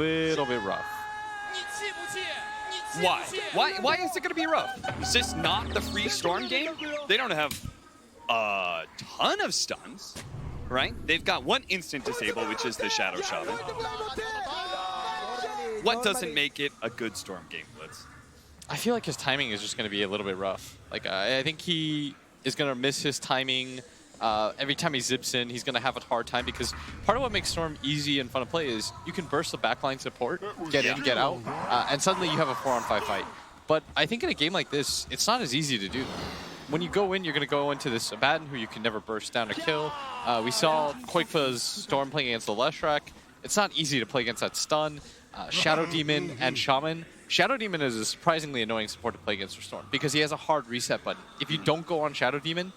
little bit rough. Why? Why is it going to be rough? Is this not the free Storm game? They don't have a ton of stuns, right? They've got one instant disable, which is the Shadow Shaman. What doesn't make it a good Storm game, Blitz? I feel like his timing is just going to be a little bit rough. Like, I think he is going to miss his timing. Every time he zips in, he's going to have a hard time because part of what makes Storm easy and fun to play is you can burst the backline support, get in, get out, and suddenly you have a 4-on-5 fight. But I think in a game like this, it's not as easy to do. When you go in, you're going to go into this Abaddon who you can never burst down to kill. We saw Quakefa's Storm playing against the Leshrac. It's not easy to play against that stun. Shadow Demon and Shaman. Shadow Demon is a surprisingly annoying support to play against for Storm because he has a hard reset button. If you don't go on Shadow Demon,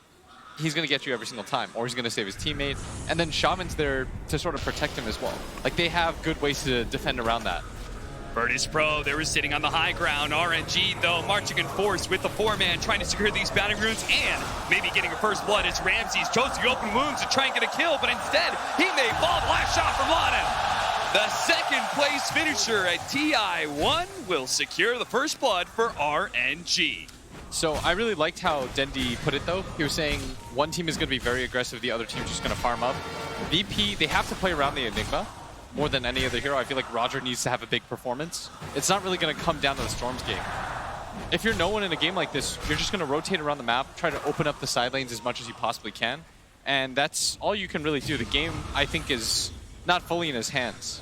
he's going to get you every single time, or he's going to save his teammate. And then Shaman's there to sort of protect him as well. Like, they have good ways to defend around that. Virtus Pro, they were sitting on the high ground. RNG, though, marching in force with the 4-man, trying to secure these bounty runes and maybe getting a first blood as Ramses chose the open wounds to try and get a kill, but instead, he may fall. Last shot from Lana. The second place finisher at Ti9 will secure the first blood for RNG. So I really liked how Dendi put it, though. He was saying one team is going to be very aggressive, the other team's just going to farm up. VP, they have to play around the Enigma more than any other hero. I feel like Roger needs to have a big performance. It's not really going to come down to the Storm's game. If you're no one in a game like this, you're just going to rotate around the map, try to open up the side lanes as much as you possibly can. And that's all you can really do. The game, I think, is not fully in his hands.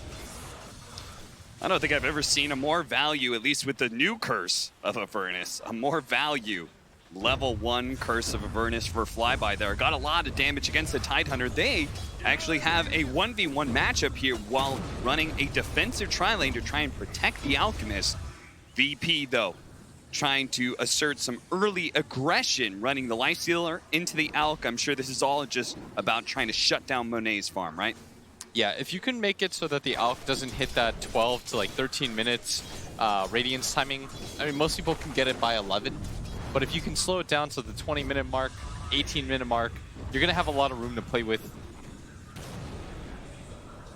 I don't think I've ever seen a more value, at least with the new Curse of Avernus, a more value level 1 Curse of Avernus for Flyby there. Got a lot of damage against the Tidehunter. They actually have a 1v1 matchup here while running a defensive tri-lane to try and protect the Alchemist. VP, though, trying to assert some early aggression, running the Lifestealer into the Alch. I'm sure this is all just about trying to shut down Monet's farm, right? Yeah, if you can make it so that the Alch doesn't hit that 12 to like 13 minutes Radiance timing, I mean, most people can get it by 11. But if you can slow it down to the 20-minute mark, 18-minute mark, you're going to have a lot of room to play with.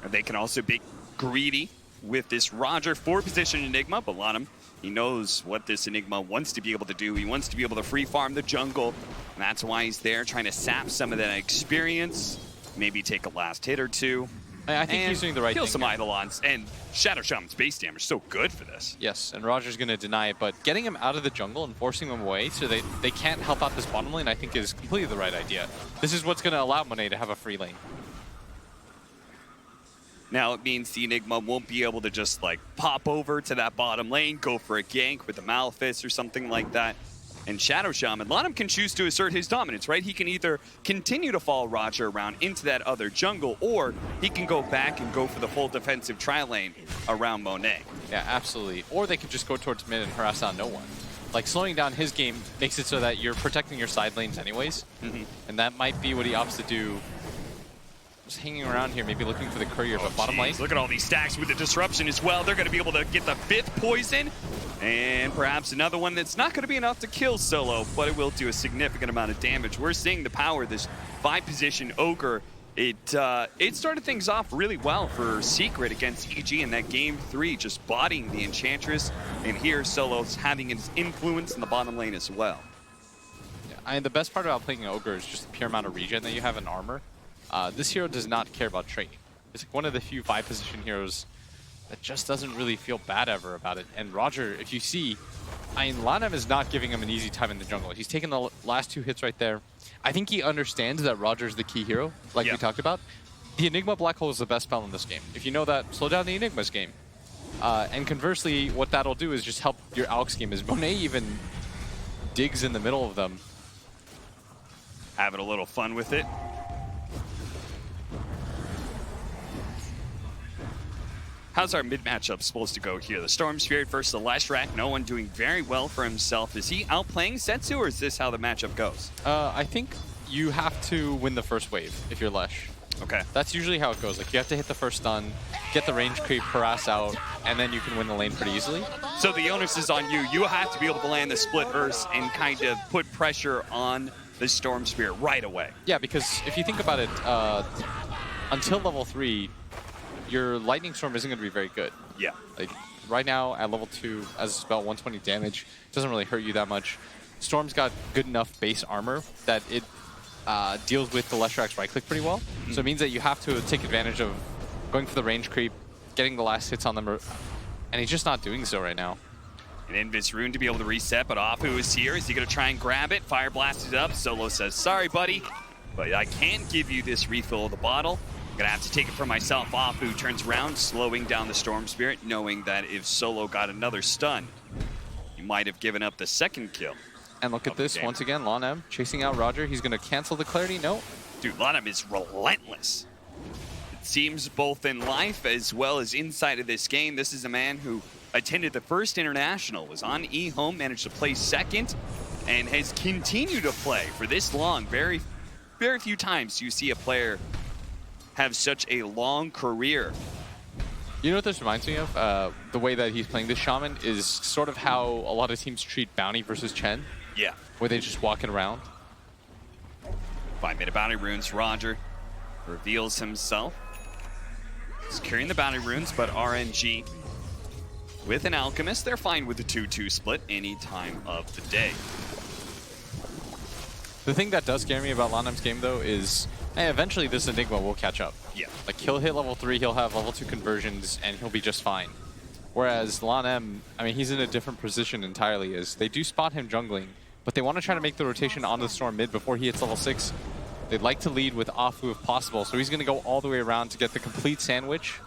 And they can also be greedy with this Roger 4-position Enigma, but Lanham, he knows what this Enigma wants to be able to do. He wants to be able to free farm the jungle, and that's why he's there, trying to sap some of that experience, maybe take a last hit or two. I think he's doing the right thing. Kill some Eidolons, and Shadow Shaman's base damage is so good for this. Yes, and Roger's going to deny it, but getting him out of the jungle and forcing him away so they can't help out this bottom lane, I think is completely the right idea. This is what's going to allow Monet to have a free lane. Now it means the Enigma won't be able to just like pop over to that bottom lane, go for a gank with a Malefice or something like that. And Shadow Shaman, Lanham can choose to assert his dominance, right? He can either continue to follow Roger around into that other jungle, or he can go back and go for the full defensive tri-lane around Monet. Yeah, absolutely. Or they could just go towards mid and harass down no one. Like, slowing down his game makes it so that you're protecting your side lanes anyways. And that might be what he opts to do. Just hanging around here, maybe looking for the courier, but bottom lane. Look at all these stacks with the disruption as well. They're going to be able to get the 5th poison. And perhaps another one that's not going to be enough to kill Solo, but it will do a significant amount of damage. We're seeing the power of this 5-position Ogre. It started things off really well for Secret against EG in that game 3, just bodying the Enchantress. And here Solo's having his influence in the bottom lane as well. Yeah, the best part about playing Ogre is just the pure amount of regen that you have in armor. This hero does not care about trading. It's like one of the few 5-position heroes that just doesn't really feel bad ever about it. And Roger, if you see, Lanham is not giving him an easy time in the jungle. He's taking the last 2 hits right there. I think he understands that Roger's the key hero, like we talked about. The Enigma Black Hole is the best spell in this game. If you know that, slow down the Enigma's game. And conversely, what that'll do is just help your Alch's game, as Monet even digs in the middle of them. Having a little fun with it. How's our mid matchup supposed to go here? The Storm Spirit versus the Leshrac. No one doing very well for himself. Is he outplaying Setsu, or is this how the matchup goes? I think you have to win the first wave if you're Lesh. Okay. That's usually how it goes. Like, you have to hit the first stun, get the range creep, harass out, and then you can win the lane pretty easily. So the onus is on you. You have to be able to land the split burst and kind of put pressure on the Storm Spirit right away. Yeah, because if you think about it, until level 3, your Lightning Storm isn't going to be very good. Yeah. Like, right now, at level 2, as a spell, 120 damage, doesn't really hurt you that much. Storm's got good enough base armor that it deals with the Leshrac right-click pretty well. So it means that you have to take advantage of going for the range creep, getting the last hits on them, and he's just not doing so right now. An Invis Rune to be able to reset, but Afu is here. Is he going to try and grab it? Fire blasted up. Solo says, sorry, buddy, but I can't give you this refill of the bottle. I'm going to have to take it for myself. Afu turns around, slowing down the Storm Spirit, knowing that if Solo got another stun, he might have given up the second kill. And look at this, once again, Lon chasing out Roger. He's going to cancel the Clarity. No. Dude, Lon is relentless. It seems both in life as well as inside of this game. This is a man who attended the first international, was on E-Home, managed to play second, and has continued to play for this long. Very, very few times you see a player have such a long career. You know what this reminds me of? The way that he's playing this Shaman is sort of how a lot of teams treat Bounty versus Chen. Yeah. Where they just walk it around. 5-minute Bounty Runes. Roger reveals himself. Securing the Bounty Runes, but RNG with an Alchemist, they're fine with the 2-2 split any time of the day. The thing that does scare me about Lanem's game, though, is eventually this Enigma will catch up. Yeah. Like, he'll hit level 3, he'll have level 2 conversions, and he'll be just fine. Whereas Lanem, I mean, he's in a different position entirely, as they do spot him jungling, but they want to try to make the rotation onto the Storm mid before he hits level 6. They'd like to lead with Afu if possible, so he's going to go all the way around to get the complete sandwich.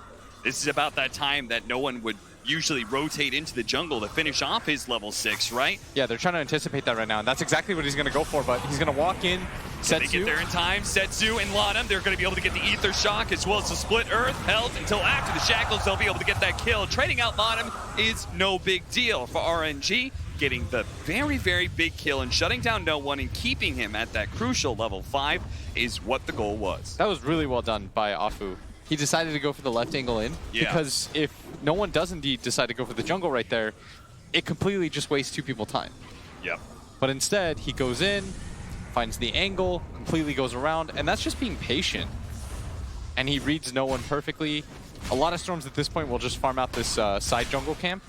This is about that time that no one would usually rotate into the jungle to finish off his level 6, right? Yeah, they're trying to anticipate that right now, and that's exactly what he's going to go for, but he's going to walk in, Setsu. They get there in time. Setsu and Lanem, they're going to be able to get the Ether Shock as well as the Split Earth held until after the Shackles they'll be able to get that kill. Trading out Lanem is no big deal for RNG. Getting the very, very big kill and shutting down no one and keeping him at that crucial level 5 is what the goal was. That was really well done by Afu. He decided to go for the left angle in, because if no one does indeed decide to go for the jungle right there, it completely just wastes 2 people time. Yep. But instead, he goes in, finds the angle, completely goes around, and that's just being patient. And he reads no one perfectly. A lot of Storms at this point will just farm out this side jungle camp,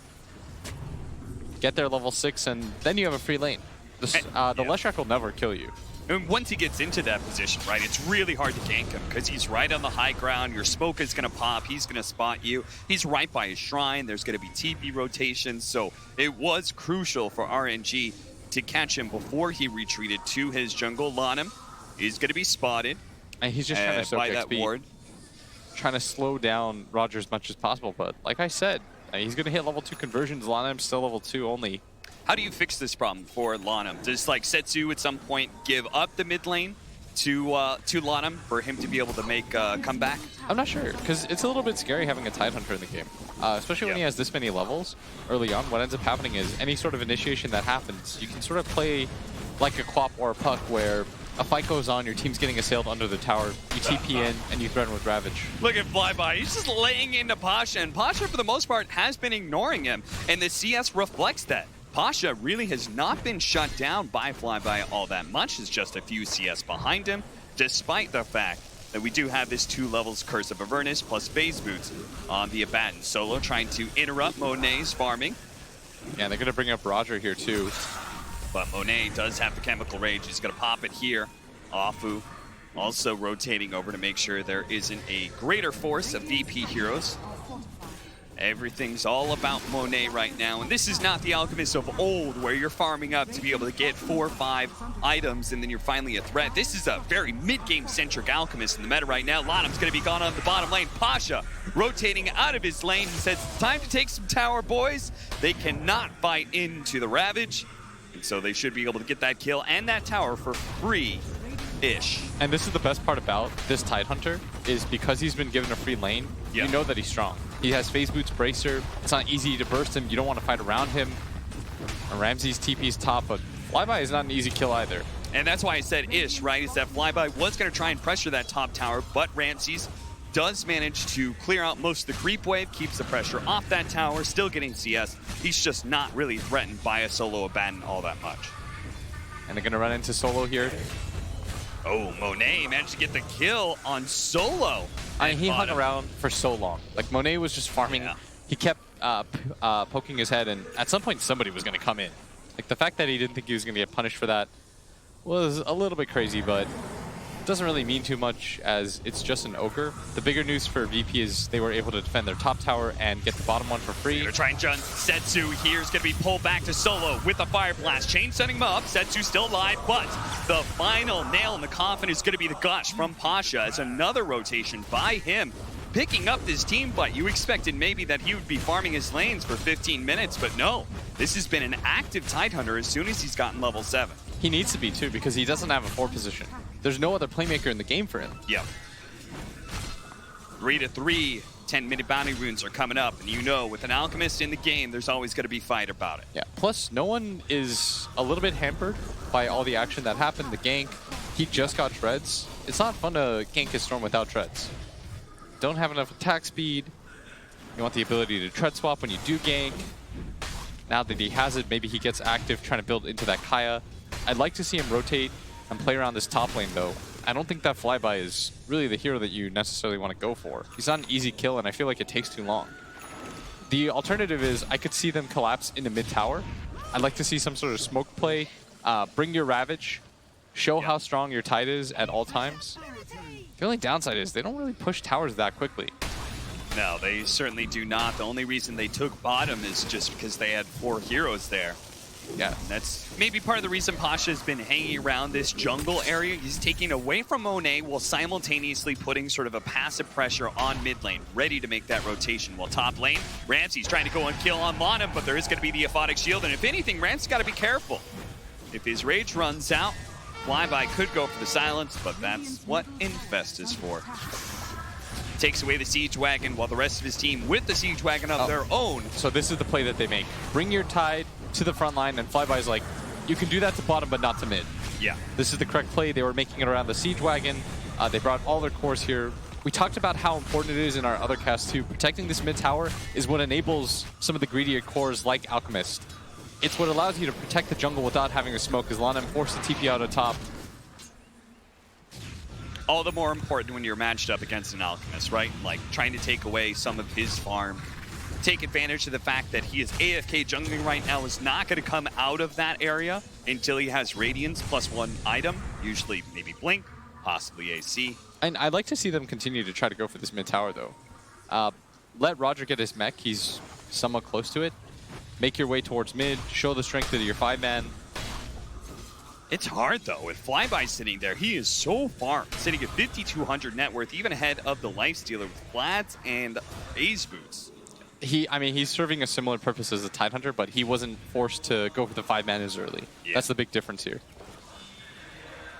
get their level 6, and then you have a free lane. The Leshrac will never kill you. And once he gets into that position, right, it's really hard to gank him because he's right on the high ground. Your smoke is going to pop. He's going to spot you. He's right by his shrine. There's going to be TP rotations. So it was crucial for RNG to catch him before he retreated to his jungle. Lanem is going to be spotted. And he's just trying to soak by that XP, ward. trying to slow down Roger as much as possible. But like I said, he's going to hit level 2 conversions. Lanem's still level 2 only. How do you fix this problem for Lanem? Does like Setsu at some point give up the mid lane to Lanem for him to be able to make a comeback? I'm not sure, because it's a little bit scary having a Tidehunter in the game. Especially when he has this many levels early on. What ends up happening is any sort of initiation that happens, you can sort of play like a Quap or a Puck where a fight goes on, your team's getting assailed under the tower, you TP in, and you threaten with Ravage. Look at Flyby. He's just laying into Pasha, and Pasha, for the most part, has been ignoring him, and the CS reflects that. Pasha really has not been shut down by Flyby all that much. It's just a few CS behind him, despite the fact that we do have this 2 levels Curse of Avernus plus Phase Boots on the Abaddon. Solo trying to interrupt Monet's farming. Yeah, they're going to bring up Roger here too. But Monet does have the Chemical Rage. He's going to pop it here. Afu also rotating over to make sure there isn't a greater force of VP heroes. Everything's all about Monet right now, and this is not the Alchemist of old where you're farming up to be able to get 4 or 5 items and then you're finally a threat. This is a very mid-game centric Alchemist in the meta right now. Lanem's going to be gone on the bottom lane. Pasha rotating out of his lane. He says, it's time to take some tower, boys. They cannot fight into the Ravage, and so they should be able to get that kill and that tower for free-ish. And this is the best part about this Tidehunter, is because he's been given a free lane, you know that he's strong. He has Phase Boots, Bracer. It's not easy to burst him. You don't want to fight around him. Ramsey's TP's top, but Flyby is not an easy kill either. And that's why I said ish, right? Is that Flyby was going to try and pressure that top tower, but Ramses does manage to clear out most of the creep wave, keeps the pressure off that tower, still getting CS. He's just not really threatened by a solo Abaddon all that much. And they're going to run into Solo here. Oh, Monet managed to get the kill on Solo. I mean, he hung bottom. around for so long. Like, Monet was just farming. Yeah. He kept poking his head, and at some point, somebody was going to come in. Like, the fact that he didn't think he was going to get punished for that was a little bit crazy, but doesn't really mean too much as it's just an ogre. The bigger news for VP is they were able to defend their top tower and get the bottom one for free. They're trying to jump. Setsu here's going to be pulled back to Solo with a fire blast. Chain setting him up. Setsu still alive, but the final nail in the coffin is going to be the gush from Pasha as another rotation by him. Picking up this team fight. You expected maybe that he would be farming his lanes for 15 minutes, but no. This has been an active Tidehunter as soon as he's gotten level 7. He needs to be too because he doesn't have a 4 position. There's no other playmaker in the game for him. Yep. 3-3, 10-minute bounty runes are coming up, and you know with an Alchemist in the game, there's always going to be fight about it. Yeah, plus no one is a little bit hampered by all the action that happened, the gank. He just got treads. It's not fun to gank his Storm without treads. Don't have enough attack speed. You want the ability to tread swap when you do gank. Now that he has it, maybe he gets active trying to build into that Kaya. I'd like to see him rotate and play around this top lane, though. I don't think that flyby is really the hero that you necessarily want to go for. He's not an easy kill, and I feel like it takes too long. The alternative is I could see them collapse into mid tower. I'd like to see some sort of smoke play, bring your Ravage, show how strong your Tide is at all times. The only downside is they don't really push towers that quickly. No, they certainly do not. The only reason they took bottom is just because they had 4 heroes there. Yeah, That's maybe part of the reason Pasha has been hanging around this jungle area. He's taking away from Monet while simultaneously putting sort of a passive pressure on mid lane, ready to make that rotation. While top lane, Ramsey's trying to go and kill on Monum, but there is going to be the Aphotic Shield, and if anything, Ramsey's got to be careful. If his rage runs out, Flyby could go for the silence, but that's what Infest is for. Takes away the Siege Wagon while the rest of his team with the Siege Wagon of their own. So this is the play that they make. Bring your Tide to the front line, and Flyby's like, you can do that to bottom, but not to mid. Yeah. This is the correct play. They were making it around the Siege Wagon. They brought all their cores here. We talked about how important it is in our other cast too. Protecting this mid tower is what enables some of the greedier cores like Alchemist. It's what allows you to protect the jungle without having to smoke, as Lana forced to TP out on top. All the more important when you're matched up against an Alchemist, right? Like trying to take away some of his farm. Take advantage of the fact that he is AFK jungling right now, is not going to come out of that area until he has Radiance plus 1 item, usually maybe Blink, possibly AC. And I'd like to see them continue to try to go for this mid tower, though. Let Roger get his mech. He's somewhat close to it. Make your way towards mid. Show the strength of your 5-man. It's hard, though. With Flyby sitting there, he is so far, sitting at 5,200 net worth, even ahead of the Lifestealer with Flats and Ace Boots. He's serving a similar purpose as the Tidehunter, but he wasn't forced to go for the 5-man as early. Yeah. That's the big difference here.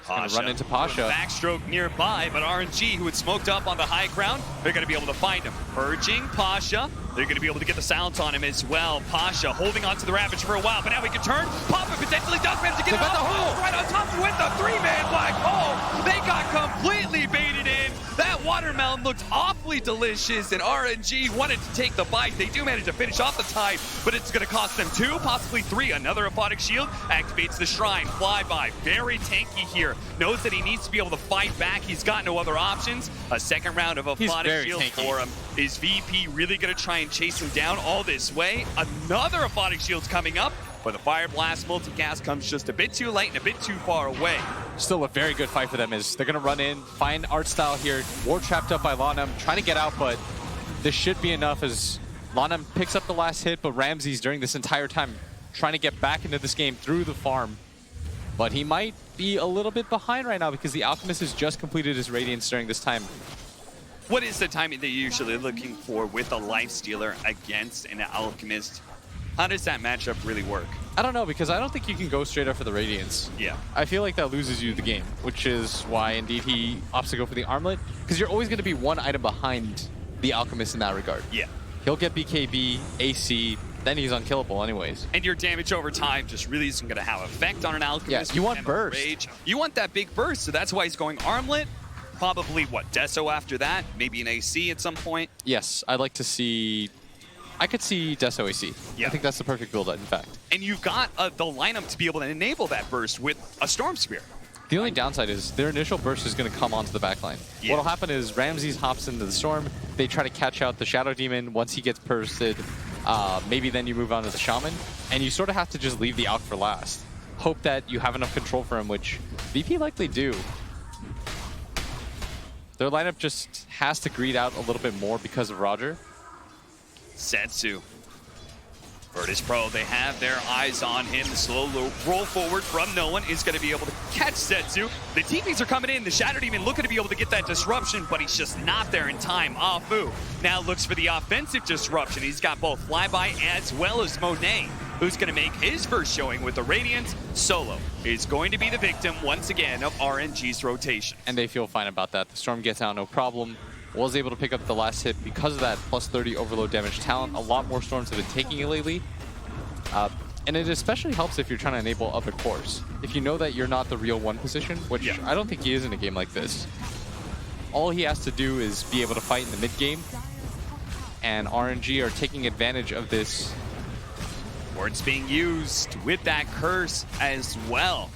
Pasha. Run into Pasha. Backstroke nearby, but RNG, who had smoked up on the high ground, they're going to be able to find him. Purging Pasha. They're going to be able to get the silence on him as well. Pasha holding on to the Ravage for a while, but now he can turn. Papa potentially does manage to get it off. Right on top with the 3-man black hole. They got completely baited in. That watermelon looked awfully delicious, and RNG wanted to take the bite. They do manage to finish off the Tide, but it's going to cost them 2, possibly 3. Another Aphotic Shield activates the Shrine. Flyby, very tanky here. Knows that he needs to be able to fight back. He's got no other options. A second round of Aphotic Shield for him. Is VP really going to try and chase him down all this way? Another Aphotic Shield's coming up, but the Fire Blast multicast comes just a bit too late and a bit too far away. Still a very good fight for them. Is they're going to run in, find art style here. Ward trapped up by Lanham, trying to get out, but this should be enough as Lanham picks up the last hit, but Ramsey's during this entire time trying to get back into this game through the farm. But he might be a little bit behind right now because the Alchemist has just completed his Radiance during this time. What is the timing that you're usually looking for with a Lifestealer against an Alchemist? How does that matchup really work? I don't know, because I don't think you can go straight up for the Radiance. Yeah. I feel like that loses you the game, which is why indeed he opts to go for the Armlet, because you're always going to be 1 item behind the Alchemist in that regard. Yeah. He'll get BKB, AC, then he's unkillable anyways. And your damage over time just really isn't going to have effect on an Alchemist. Yeah, you want burst. Rage. You want that big burst, so that's why he's going Armlet. Probably, what, Deso after that? Maybe an AC at some point? Yes, I'd like to see... I could see Deso AC. Yeah. I think that's the perfect build, in fact. And you've got the lineup to be able to enable that burst with a Storm Spear. The only downside is their initial burst is going to come onto the backline. Yeah. What'll happen is Ramses hops into the Storm. They try to catch out the Shadow Demon. Once he gets bursted, maybe then you move on to the Shaman. And you sort of have to just leave the Alk for last. Hope that you have enough control for him, which VP likely do. Their lineup just has to greed out a little bit more because of Roger. Setsu. Virtus Pro, they have their eyes on him. The slow roll forward from no one is going to be able to catch Setsu. The TPs are coming in. The Shadow Demon looking to be able to get that disruption, but he's just not there in time. Afu now looks for the offensive disruption. He's got both Flyby as well as Monet, who's going to make his first showing with the Radiance. Solo is going to be the victim once again of RNG's rotation. And they feel fine about that. The Storm gets out no problem. Was able to pick up the last hit because of that plus 30 overload damage talent. A lot more Storms have been taking it lately. And it especially helps if you're trying to enable other cores. If you know that you're not the real one position, which I don't think he is in a game like this. All he has to do is be able to fight in the mid game. And RNG are taking advantage of this. Words being used with that curse as well.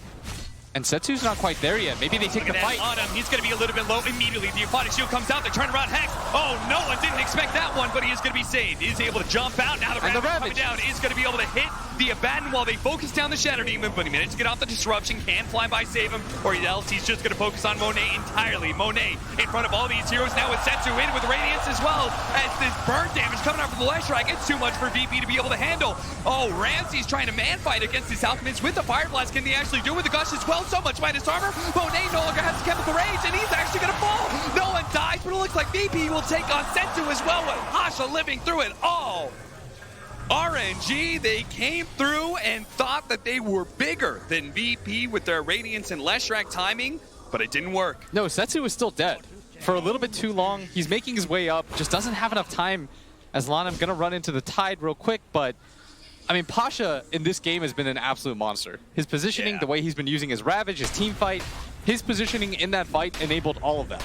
And Setsu's not quite there yet. Maybe they take the fight. On him. He's going to be a little bit low immediately. The Aquatic Shield comes out. They're trying to run Hex. Oh, no one didn't expect that one, but he is going to be saved. He's able to jump out. Now the Ravage coming down is going to be able to hit the Abaddon while they focus down the Shadow Demon, but he managed to get off the disruption. Can Flyby save him, or else he's just going to focus on Monet entirely. Monet in front of all these heroes now with Setsu in with Radiance as well, as this burn damage coming out from the Ledge Strike. It's too much for VP to be able to handle. Oh, Ramsey's trying to man fight against this Alchemist with the Fire Blast. Can they actually do it with the Gush as well? So much minus armor. Monet no longer has Chemical Rage, and he's actually going to fall. No one dies, but it looks like VP will take on Setsu as well, with Hasha living through it all. RNG, they came through and thought that they were bigger than VP with their Radiance and Leshrac timing, but it didn't work. No, Setsu is still dead. For a little bit too long, he's making his way up, just doesn't have enough time. Aslan, I'm going to run into the Tide real quick, but I mean, Pasha in this game has been an absolute monster. His positioning, the way he's been using his Ravage, his team fight, his positioning in that fight enabled all of that.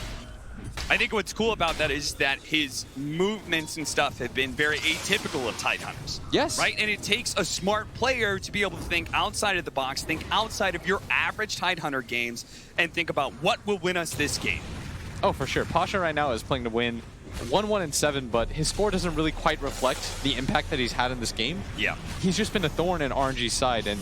I think what's cool about that is that his movements and stuff have been very atypical of Tidehunters. Yes. Right? And it takes a smart player to be able to think outside of the box, think outside of your average Tidehunter games, and think about what will win us this game. Oh, for sure. Pasha right now is playing to win 1-1-7, but his score doesn't really quite reflect the impact that he's had in this game. Yeah. He's just been a thorn in RNG's side, and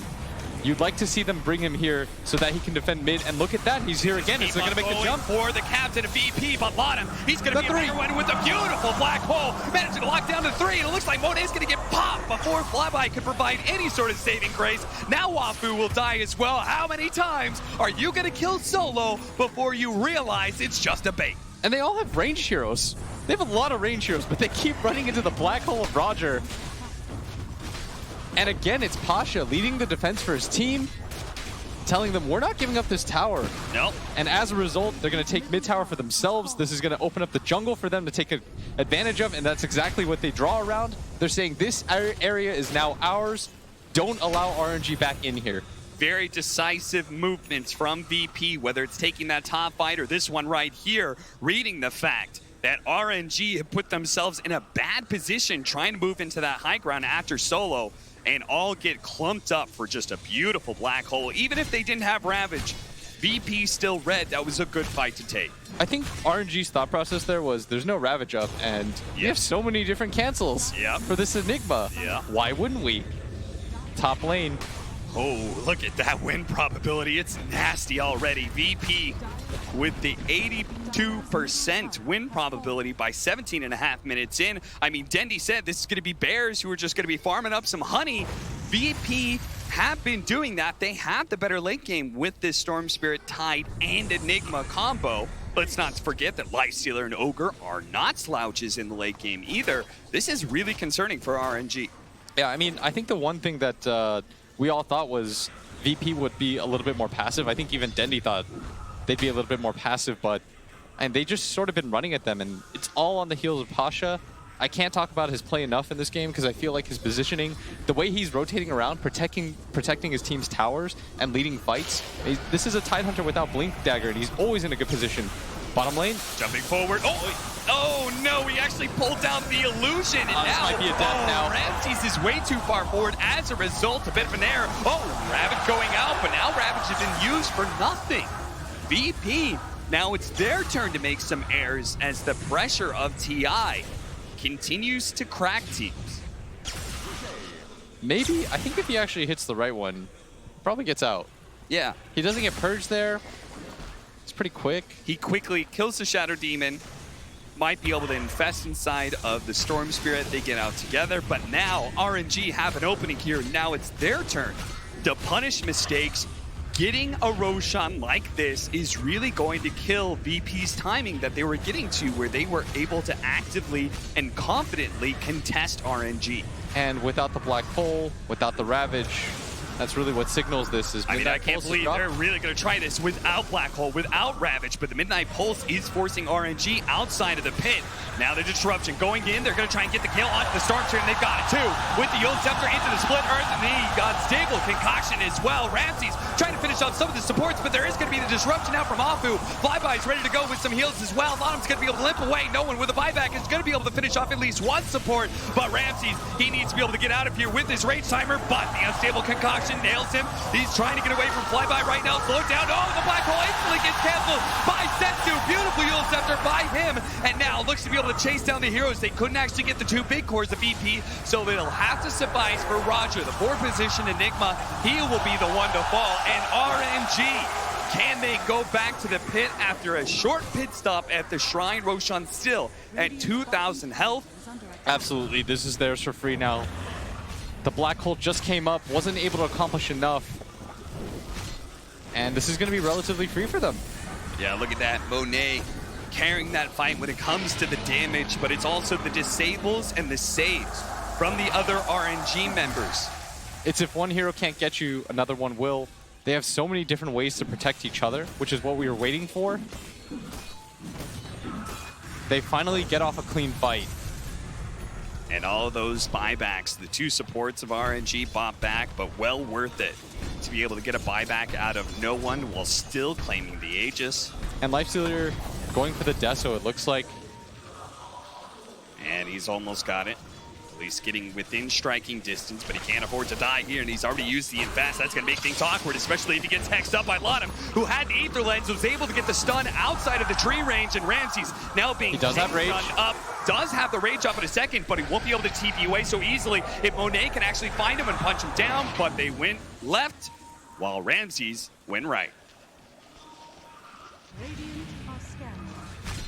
you'd like to see them bring him here so that he can defend mid. And look at that, he's here again. Is he going to make the jump? For the captain of VP, but bottom. He's going to be a bigger one with a beautiful black hole. Managing to lock down to 3, and it looks like Monet's going to get popped before Flyby could provide any sort of saving grace. Now Wafu will die as well. How many times are you going to kill Solo before you realize it's just a bait? And they all have ranged heroes. They have a lot of range heroes, but they keep running into the black hole of Roger. And again, it's Pasha leading the defense for his team, telling them, we're not giving up this tower. Nope. And as a result, they're going to take mid tower for themselves. This is going to open up the jungle for them to take advantage of, and that's exactly what they draw around. They're saying this area is now ours. Don't allow RNG back in here. Very decisive movements from VP, whether it's taking that top fight or this one right here, reading the fact that RNG have put themselves in a bad position trying to move into that high ground after Solo, and all get clumped up for just a beautiful black hole. Even if they didn't have Ravage, VP still red. That was a good fight to take. I think RNG's thought process there was there's no Ravage up, and we have so many different cancels for this Enigma. Why wouldn't we? Top lane. Oh, look at that win probability. It's nasty already. VP with the 82% win probability by 17.5 minutes in. I mean, Dendy said this is going to be Bears who are just going to be farming up some honey. VP have been doing that. They have the better late game with this Storm Spirit, Tide, and Enigma combo. Let's not forget that Lifestealer and Ogre are not slouches in the late game either. This is really concerning for RNG. Yeah, I mean, I think the one thing that we all thought was VP would be a little bit more passive. I think even Dendy thought they'd be a little bit more passive, and they just sort of been running at them, and it's all on the heels of Pasha. I can't talk about his play enough in this game because I feel like his positioning, the way he's rotating around, protecting his team's towers and leading fights. This is a Tidehunter without Blink Dagger, and he's always in a good position. Bottom lane. Jumping forward. Oh no, he actually pulled down the illusion. And now, this might be a death now. Ramsey Ramses is way too far forward as a result. A bit of an error. Oh, Ravage going out, but now Ravage has been used for nothing. VP, now it's their turn to make some errors as the pressure of TI continues to crack teams. Maybe, I think if he actually hits the right one, probably gets out. Yeah. He doesn't get purged there. It's pretty quick. He quickly kills the Shadow Demon. Might be able to infest inside of the Storm Spirit. They get out together, but now RNG have an opening here. Now it's their turn to punish mistakes. Getting a Roshan like this is really going to kill VP's timing that they were getting to, where they were able to actively and confidently contest RNG. And without the Black Hole, without the Ravage, that's really what signals this. Is I mean, I can't Pulse believe they're really going to try this without Black Hole, without Ravage, but the Midnight Pulse is forcing RNG outside of the pit. Now the Disruption going in. They're going to try and get the kill onto the Storm Spirit, and they've got it too. With the Yield Scepter into the Split Earth, and the Unstable Concoction as well. Ramses trying to finish off some of the supports, but there is going to be the Disruption out from Afu. Flyby is ready to go with some heals as well. Bottom's going to be able to limp away. No one with a buyback is going to be able to finish off at least one support, but Ramses, he needs to be able to get out of here with his Rage Timer, but the Unstable Concoction nails him. He's trying to get away from Flyby right now. Slow it down. Oh, the Black Hole instantly gets canceled by Setsu. Beautiful Yield Scepter by him. And now looks to be able to chase down the heroes. They couldn't actually get the two big cores of VP, so it'll have to suffice for Roger. The 4th position Enigma, he will be the one to fall. And RNG, can they go back to the pit after a short pit stop at the Shrine? Roshan still at 2,000 health. Absolutely, this is theirs for free now. The Black Hole just came up, wasn't able to accomplish enough. And this is going to be relatively free for them. Yeah, look at that. Monet carrying that fight when it comes to the damage, but it's also the disables and the saves from the other RNG members. It's if one hero can't get you, another one will. They have so many different ways to protect each other, which is what we were waiting for. They finally get off a clean fight. And all those buybacks, the two supports of RNG bought back, but well worth it to be able to get a buyback out of no one while still claiming the Aegis. And Lifestealer going for the Deso, it looks like. And he's almost got it. At least getting within striking distance, but he can't afford to die here, and he's already used the invest. That's going to make things awkward, especially if he gets hexed up by Lottom, who had Aether Lens, was able to get the stun outside of the tree range, and Ramses now being he does have rage up. Does have the rage up in a second, but he won't be able to TP away so easily if Monet can actually find him and punch him down, but they went left while Ramses went right.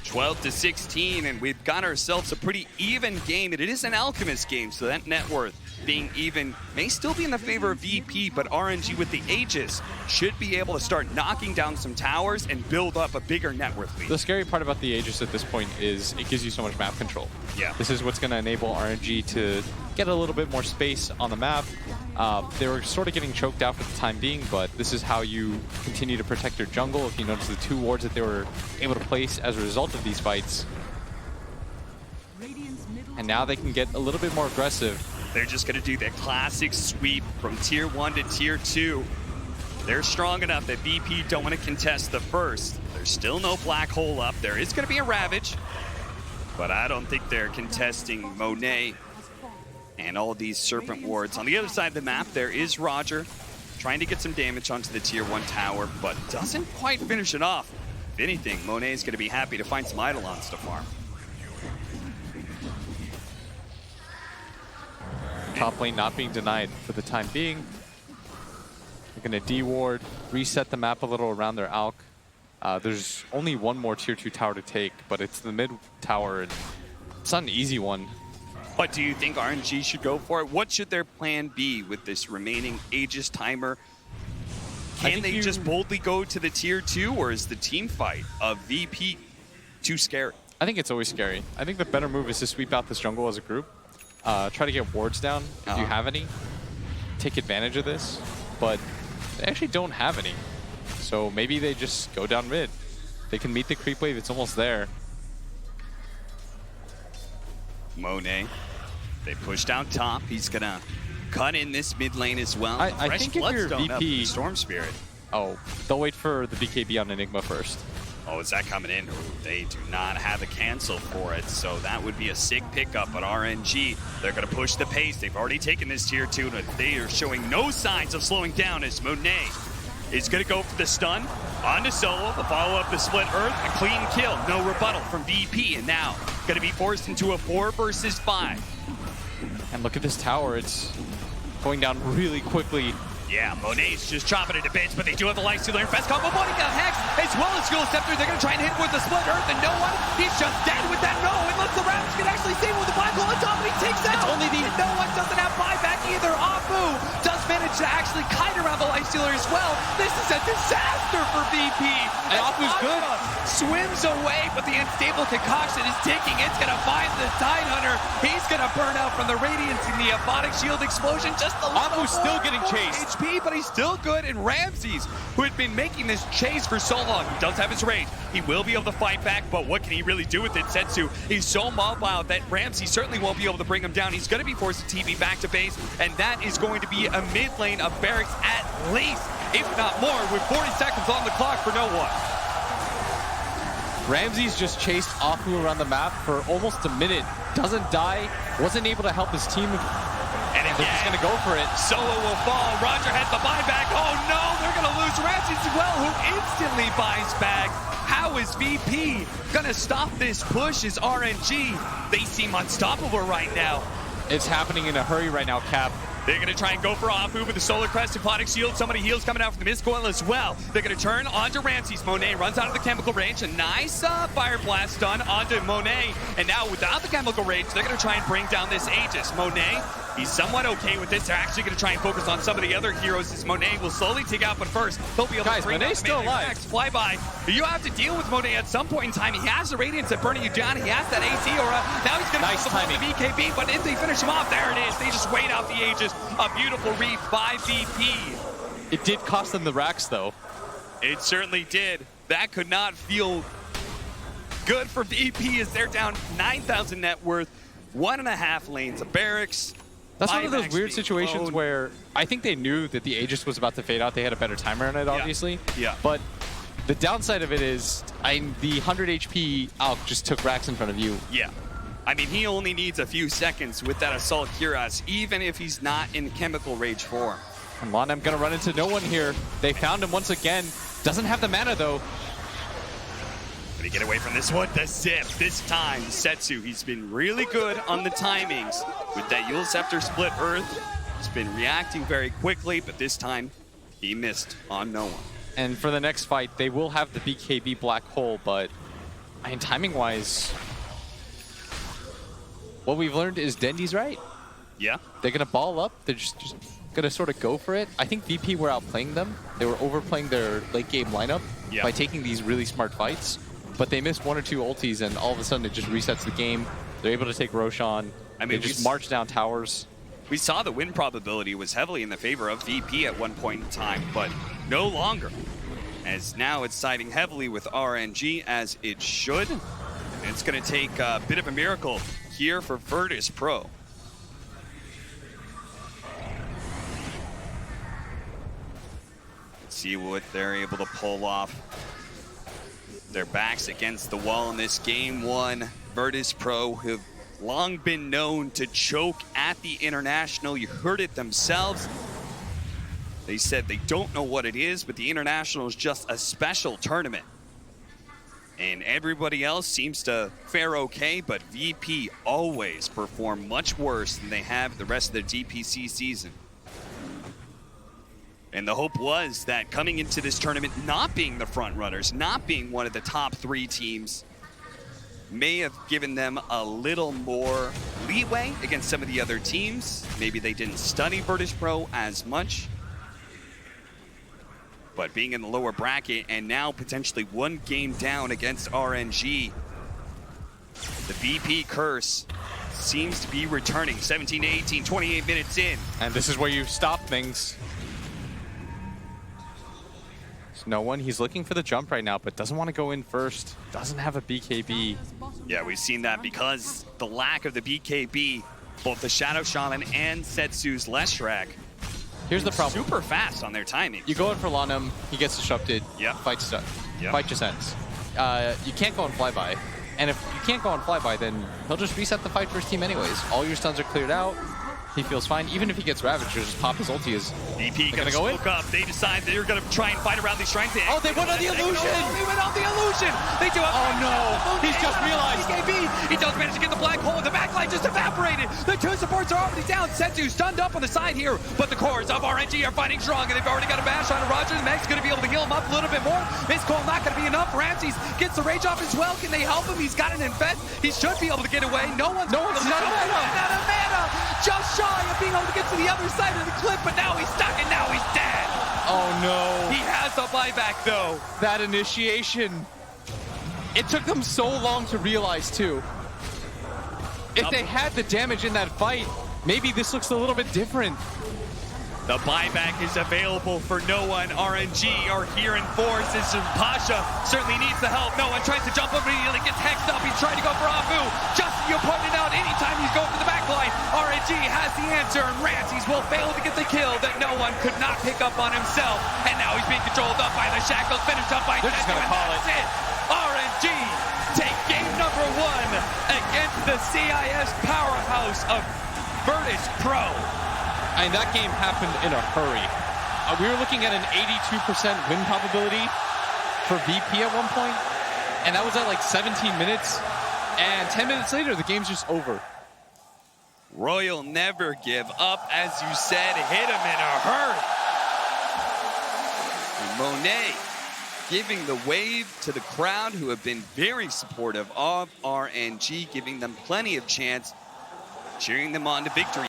12-16, and we've got ourselves a pretty even game, and it is an Alchemist game, so that net worth being even may still be in the favor of VP, but RNG with the Aegis should be able to start knocking down some towers and build up a bigger net worth lead. The scary part about the Aegis at this point is it gives you so much map control. Yeah. This is what's going to enable RNG to get a little bit more space on the map. They were sort of getting choked out for the time being, but this is how you continue to protect your jungle. If you notice the 2 wards that they were able to place as a result of these fights. And now they can get a little bit more aggressive. They're just going to do the classic sweep from tier 1 to tier 2. They're strong enough that VP don't want to contest the first. There's still no Black Hole up. There is going to be a Ravage, but I don't think they're contesting Monet and all these Serpent wards. On the other side of the map, there is Roger trying to get some damage onto the tier 1 tower, but doesn't quite finish it off. If anything, Monet is going to be happy to find some Eidolons to farm. Top lane not being denied for the time being. They're going to D-ward, reset the map a little around their Alk. There's only one more tier 2 tower to take, but it's the mid tower, and it's not an easy one. But do you think RNG should go for it? What should their plan be with this remaining Aegis timer? Can they just boldly go to the tier 2, or is the team fight of VP too scary? I think it's always scary. I think the better move is to sweep out this jungle as a group. Try to get wards down if you have any. Take advantage of this, but they actually don't have any. So maybe they just go down mid. They can meet the creep wave, it's almost there. Monet, they push down top. He's gonna cut in this mid lane as well. I think if you're VP, Storm Spirit. Oh, they'll wait for the BKB on Enigma first. Oh, is that coming in? Ooh, they do not have a cancel for it, so that would be a sick pickup. But RNG, they're going to push the pace. They've already taken this tier 2, but they are showing no signs of slowing down as Monet is going to go for the stun onto Solo, the follow-up, the split earth, a clean kill. No rebuttal from VP, and now going to be forced into a 4 versus 5. And look at this tower. It's going down really quickly. Yeah, Monet's just chopping it to bits, but they do have the Lifestealer and Fast combo. Monet got Hex as well as Fuel Scepter. They're going to try and hit with the split earth, and no one. He's just dead with that no. And looks around. He can actually save with the black hole on top, and he takes out. It's only the no one doesn't have buyback either. Apu does manage to actually kite around the Lifestealer as well. This is a disaster for VP. And Apu's good. Swims away, but the unstable concoction is taking. It's going to find the Tidehunter. He's going to burn out from the Radiance and the Aphotic Shield explosion. Just a little Apu's still getting chased. HP, but he's still good. And Ramses, who had been making this chase for so long, he does have his rage. He will be able to fight back, but what can he really do with it? Setsu, he's so mobile that Ramses certainly won't be able to bring him down. He's going to be forced to TP back to base, and that is going to be a mid lane of Barracks at least, if not more, with 40 seconds on the clock for no one. Ramses just chased Apu around the map for almost a minute. Doesn't die, wasn't able to help his team. And they're just gonna go for it. Solo will fall. Roger has the buyback. Oh no, they're gonna lose Ramses as well, who instantly buys back. How is VP gonna stop this push? Is RNG? They seem unstoppable right now. It's happening in a hurry right now, Cap. They're going to try and go for Apu with the Solar Crest, Aphotic Shield. Somebody heals coming out from the Mist Coil as well. They're going to turn onto Ramses. Monet runs out of the chemical range. A nice Fire Blast stun onto Monet. And now without the chemical range, they're going to try and bring down this Aegis. Monet, he's somewhat okay with this. They're actually going to try and focus on some of the other heroes as Monet will slowly take out, but first, he'll be able to bring Monet's still alive. Flyby. You have to deal with Monet at some point in time. He has the Radiance at burning you down. He has that AC aura. Now he's going to the BKB, but if they finish him off, there it is. They just wait out the Aegis. A beautiful read by VP. It did cost them the racks, though. It certainly did. That could not feel good for VP as they're down 9,000 net worth, 1.5 lanes of Barracks. That's one of those weird situations where I think they knew that the Aegis was about to fade out. They had a better timer on it, obviously. Yeah. But the downside of it is the 100 HP Alk just took racks in front of you. Yeah. I mean, he only needs a few seconds with that Assault Cuirass, even if he's not in chemical rage form. And Lonem gonna run into no one here. They found him once again. Doesn't have the mana though. Let me get away from this one. The zip. This time, Setsu, he's been really good on the timings. With that Yule Scepter split earth, he's been reacting very quickly, but this time, he missed on no one. And for the next fight, they will have the BKB Black Hole, but I mean, timing-wise, what we've learned is Dendy's right. Yeah. They're going to ball up. They're just going to sort of go for it. I think VP were outplaying them. They were overplaying their late game lineup by taking these really smart fights. But they missed 1 or 2 ultis, and all of a sudden it just resets the game. They're able to take Roshan. I mean, they just march down towers. We saw the win probability was heavily in the favor of VP at one point in time, but no longer. As now it's siding heavily with RNG, as it should. And it's going to take a bit of a miracle here for Virtus Pro. Let's see what they're able to pull off. Their backs against the wall in this game one. Virtus Pro have long been known to choke at the International. You heard it themselves. They said they don't know what it is, but the International is just a special tournament. And everybody else seems to fare okay, but VP always perform much worse than they have the rest of their DPC season. And the hope was that coming into this tournament, not being the front runners, not being one of the top 3 teams, may have given them a little more leeway against some of the other teams. Maybe they didn't study Virtus Pro as much. But being in the lower bracket and now potentially 1 game down against RNG, the VP curse seems to be returning. 17 to 18, 28 minutes in. And this is where you stop things. There's no one. He's looking for the jump right now, but doesn't want to go in first. Doesn't have a BKB. Yeah, we've seen that because the lack of the BKB, both the Shadow Shaman and Setsu's Leshrac. Here's the problem. Super fast on their timing. You go in for Lonem, he gets disrupted. Yep. Fight just ends. you can't go on flyby. And if you can't go on flyby, then he'll just reset the fight for his team anyways. All your stuns are cleared out. He feels fine. Even if he gets Ravaged, he'll just pop his ulti. BP gonna go in. smoke up. They decide they're gonna try and fight around these shrines. Oh, they went on the illusion! They went on the illusion! They do have Oh no! He's just realized. BKB. He does manage to get the black hole. The backline just evaporated. The two supports are already down. Senzu stunned up on the side here, but the cores of RNG are fighting strong, and they've already got a bash on Roger. The Meg's gonna be able to heal him up a little bit more. Miss Cole not gonna be enough. Ramses gets the rage off as well. Can they help him? He's got an infest. He should be able to get away. No one's not a mana. Not a mana. Just shy of being able to get to the other side of the cliff, but now he's stuck and now he's dead. Oh no. He has a buyback though. That initiation. It took them so long to realize too. If they had the damage in that fight, maybe this looks a little bit different. The buyback is available for no one. RNG are here in force. This is Pasha certainly needs the help. No one tries to jump up, but he gets hexed up. He's trying to go for Afu. Just you pointed out, anytime he's going to the back line, RNG has the answer, and Ramses will fail to get the kill that no one could not pick up on himself. And now he's being controlled up by the shackles, finished up by They're just gonna call it. RNG take game number 1 against the CIS powerhouse of Virtus Pro. I mean, that game happened in a hurry. We were looking at an 82% win probability for VP at one point, and that was at like 17 minutes, and 10 minutes later, the game's just over. Royal never give up, as you said, hit him in a hurry. And Monet giving the wave to the crowd who have been very supportive of RNG, giving them plenty of chance, cheering them on to victory.